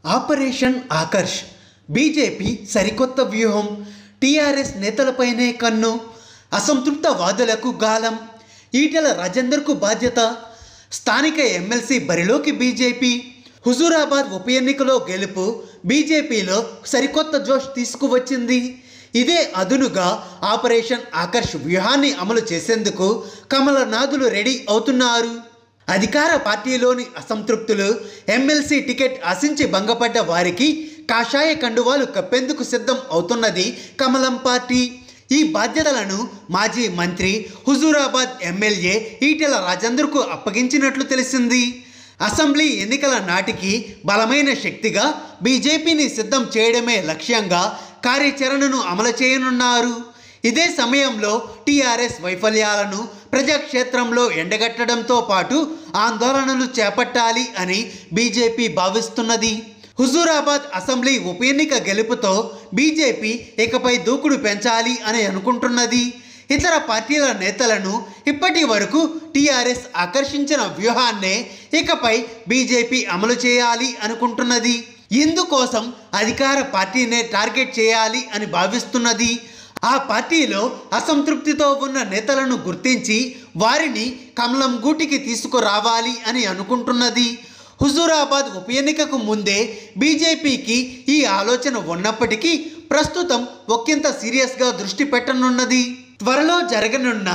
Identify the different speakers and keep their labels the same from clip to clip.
Speaker 1: Operation Akarsh BJP సరికొత్త వ్యూహం, TRS నేతలపైనే కన్ను, అసంతృప్త వాదులకు గాలం, ఈటెల రాజేందర్కు బాధ్యత, స్థానిక ఎమ్మెల్సీ బరిలోకి బీజేపీ, హుజూరాబాద్ ఉప ఎన్నికలో గెలుపు బీజేపీలో సరికొత్త జోష్ తీసుకువచ్చింది. ఇదే అదునుగా ఆపరేషన్ ఆకర్ష్ వ్యూహాన్ని అమలు చేసేందుకు కమలనాథులు రెడీ అవుతున్నారు. అధికార పార్టీలోని అసంతృప్తులు, ఎమ్మెల్సీ టికెట్ ఆశించి భంగపడ్డ వారికి కాషాయ కండువాలు కప్పేందుకు సిద్ధం అవుతున్నది కమలం పార్టీ. ఈ బాధ్యతలను మాజీ మంత్రి, హుజూరాబాద్ ఎమ్మెల్యే ఈటెల రాజేందర్కు అప్పగించినట్లు తెలిసింది. అసెంబ్లీ ఎన్నికల నాటికి బలమైన శక్తిగా బీజేపీని సిద్ధం చేయడమే లక్ష్యంగా కార్యాచరణను అమలు చేయనున్నారు. ఇదే సమయంలో టీఆర్ఎస్ వైఫల్యాలను ప్రజాక్షేత్రంలో ఎండగట్టడంతో పాటు ఆందోళనలు చేపట్టాలి అని బీజేపీ భావిస్తున్నది. హుజూరాబాద్ అసెంబ్లీ ఉప ఎన్నిక గెలుపుతో బీజేపీ ఇకపై దూకుడు పెంచాలి అని అనుకుంటున్నది. ఇతర పార్టీల నేతలను ఇప్పటి వరకు టీఆర్ఎస్ ఆకర్షించిన వ్యూహాన్నే ఇకపై బీజేపీ అమలు చేయాలి అనుకుంటున్నది. ఇందుకోసం అధికార పార్టీనే టార్గెట్ చేయాలి అని భావిస్తున్నది. ఆ పార్టీలో అసంతృప్తితో ఉన్న నేతలను గుర్తించి వారిని కమలం గూటికి తీసుకురావాలి అని అనుకుంటున్నది. హుజూరాబాద్ ఉప ఎన్నికకు ముందే బీజేపీకి ఈ ఆలోచన ఉన్నప్పటికీ ప్రస్తుతం ఒకంత సీరియస్గా దృష్టి పెట్టనున్నది. త్వరలో జరగనున్న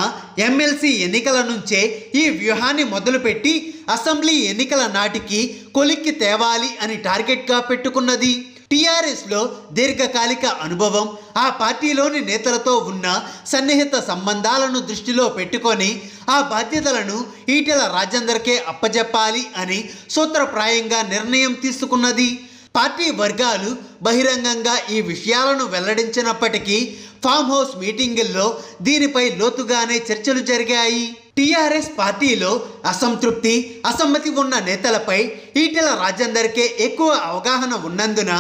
Speaker 1: ఎమ్మెల్సీ ఎన్నికల నుంచే ఈ వ్యూహాన్ని మొదలుపెట్టి అసెంబ్లీ ఎన్నికల నాటికి కొలిక్కి తేవాలి అని టార్గెట్గా పెట్టుకున్నది. టీఆర్ఎస్లో దీర్ఘకాలిక అనుభవం, ఆ పార్టీలోని నేతలతో ఉన్న సన్నిహిత సంబంధాలను దృష్టిలో పెట్టుకొని ఆ బాధ్యతలను ఈటెల రాజేందర్కే అప్పజెప్పాలి అని సూత్రప్రాయంగా నిర్ణయం తీసుకున్నది. పార్టీ వర్గాలు బహిరంగంగా ఈ విషయాలను వెల్లడించినప్పటికీ ఫామ్ హౌస్ మీటింగుల్లో దీనిపై లోతుగానే చర్చలు జరిగాయి. టీఆర్ఎస్ పార్టీలో అసంతృప్తి, అసమ్మతి ఉన్న నేతలపై ఈటెల రాజేందర్కే ఎక్కువ అవగాహన ఉన్నందున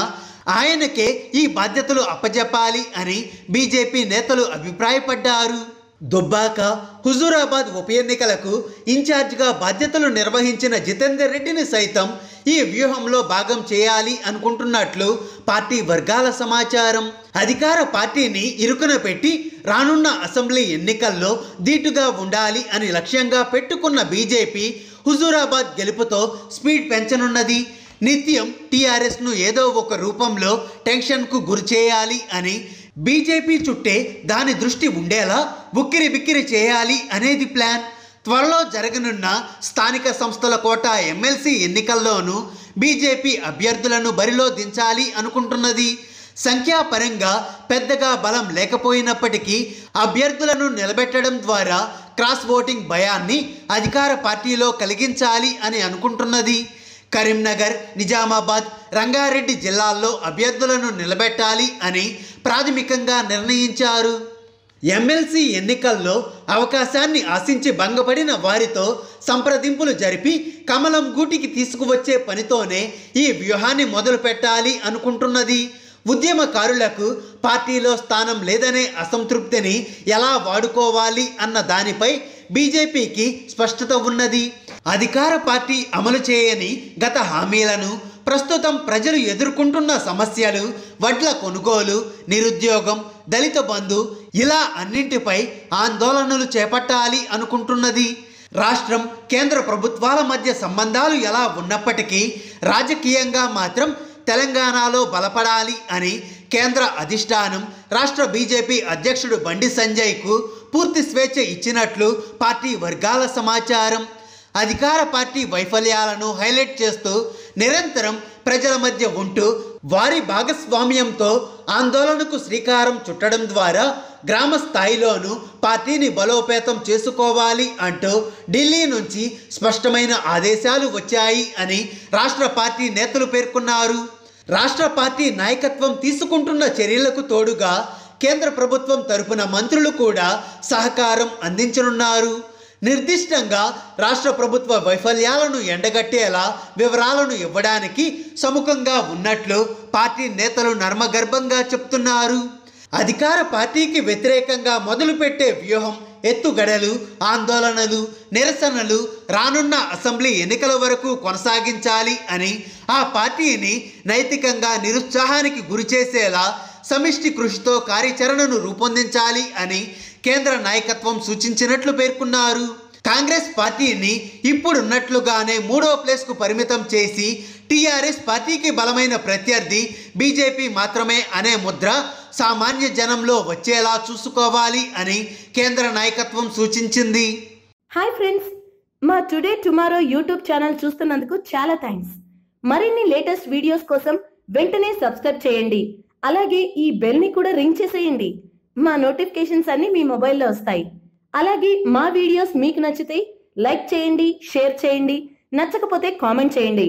Speaker 1: ఆయనకే ఈ బాధ్యతలు అప్పజెప్పాలి అని బీజేపీ నేతలు అభిప్రాయపడ్డారు. దుబ్బాక, హుజూరాబాద్ ఉప ఎన్నికలకు ఇన్ఛార్జిగా బాధ్యతలు నిర్వహించిన జితేందర్ రెడ్డిని సైతం ఈ వ్యూహంలో భాగం చేయాలి అనుకుంటున్నట్లు పార్టీ వర్గాల సమాచారం. అధికార పార్టీని ఇరుకున పెట్టి రానున్న అసెంబ్లీ ఎన్నికల్లో ధీటుగా ఉండాలి అని లక్ష్యంగా పెట్టుకున్న బీజేపీ హుజూరాబాద్ గెలుపుతో స్పీడ్ పెంచనున్నది. నిత్యం టీఆర్ఎస్ను ఏదో ఒక రూపంలో టెన్షన్కు గురి చేయాలి అని బీజేపీ చుట్టే దాని దృష్టి ఉండేలా ఉక్కిరి బిక్కిరి చేయాలి అనేది ప్లాన్. త్వరలో జరగనున్న స్థానిక సంస్థల కోటా ఎమ్మెల్సీ ఎన్నికల్లోనూ బీజేపీ అభ్యర్థులను బరిలో దించాలి అనుకుంటున్నది. సంఖ్యాపరంగా పెద్దగా బలం లేకపోయినప్పటికీ అభ్యర్థులను నిలబెట్టడం ద్వారా క్రాస్ ఓటింగ్ భయాన్ని అధికార పార్టీలో కలిగించాలి అని అనుకుంటున్నది. కరీంనగర్, నిజామాబాద్, రంగారెడ్డి జిల్లాల్లో అభ్యర్థులను నిలబెట్టాలి అని ప్రాథమికంగా నిర్ణయించారు. ఎమ్మెల్సీ ఎన్నికల్లో అవకాశాన్ని ఆశించి భంగపడిన వారితో సంప్రదింపులు జరిపి కమలం గూటికి తీసుకువచ్చే పనితోనే ఈ వ్యూహాన్ని మొదలు పెట్టాలి అనుకుంటున్నది. ఉద్యమకారులకు పార్టీలో స్థానం లేదనే అసంతృప్తిని ఎలా వాడుకోవాలి అన్న దానిపై బీజేపీకి స్పష్టత ఉన్నది. అధికార పార్టీ అమలు చేయని గత హామీలను, ప్రస్తుతం ప్రజలు ఎదుర్కొంటున్న సమస్యలు, వడ్ల కొనుగోలు, నిరుద్యోగం, దళిత బంధు ఇలా అన్నింటిపై ఆందోళనలు చేపట్టాలి అనుకుంటున్నది. రాష్ట్రం, కేంద్ర ప్రభుత్వాల మధ్య సంబంధాలు ఎలా ఉన్నప్పటికీ రాజకీయంగా మాత్రం తెలంగాణలో బలపడాలి అని కేంద్ర అధిష్టానం రాష్ట్ర బీజేపీ అధ్యక్షుడు బండి సంజయ్కు పూర్తి స్వేచ్ఛ ఇచ్చినట్లు పార్టీ వర్గాల సమాచారం. అధికార పార్టీ వైఫల్యాలను హైలైట్ చేస్తూ నిరంతరం ప్రజల మధ్య ఉంటూ వారి భాగస్వామ్యంతో ఆందోళనకు శ్రీకారం చుట్టడం ద్వారా గ్రామ స్థాయిలోనూ పార్టీని బలోపేతం చేసుకోవాలి అంటూ ఢిల్లీ నుంచి స్పష్టమైన ఆదేశాలు వచ్చాయి అని రాష్ట్ర పార్టీ నేతలు పేర్కొన్నారు. రాష్ట్ర పార్టీ నాయకత్వం తీసుకుంటున్న చర్యలకు తోడుగా కేంద్ర ప్రభుత్వం తరపున మంత్రులు కూడా సహకారం అందించనున్నారు. నిర్దిష్టంగా రాష్ట్ర ప్రభుత్వ వైఫల్యాలను ఎండగట్టేలా వివరాలను ఇవ్వడానికి సముఖంగా ఉన్నట్లు పార్టీ నేతలు నర్మగర్భంగా చెప్తున్నారు. అధికార పార్టీకి వ్యతిరేకంగా మొదలుపెట్టే వ్యూహం ఎత్తుగడలు, ఆందోళనలు, నిరసనలు రానున్న అసెంబ్లీ ఎన్నికల వరకు కొనసాగించాలి అని, ఆ పార్టీని నైతికంగా నిరుత్సాహానికి గురిచేసేలా సమిష్టి కృషితో కార్యాచరణను రూపొందించాలి అని కేంద్ర నాయకత్వం సూచించినట్లు పేర్కొన్నారు. కాంగ్రెస్ పార్టీని ఇప్పుడున్నట్లుగానే 3వ ప్లేస్కు పరిమితం చేసి టీఆర్ఎస్ పార్టీకి బలమైన ప్రత్యర్థి బీజేపీ మాత్రమే అనే ముద్ర సామాన్య జనంలో వచ్చేలా చూసుకోవాలి అని కేంద్ర నాయకత్వం సూచించింది.
Speaker 2: హాయ్ ఫ్రెండ్స్, మా టుడే టుమారో యూట్యూబ్ ఛానల్ చూస్తున్నందుకు చాలా థ్యాంక్స్. మరిన్ని లేటెస్ట్ వీడియోస్ కోసం వెంటనే సబ్స్క్రైబ్ చేయండి. అలాగే ఈ బెల్ ని కూడా రింగ్ చేసేయండి. మా నోటిఫికేషన్స్ అన్ని మీ మొబైల్లో వస్తాయి. అలాగే మా వీడియోస్ మీకు నచ్చితే లైక్ చేయండి, షేర్ చేయండి, నచ్చకపోతే కామెంట్ చేయండి.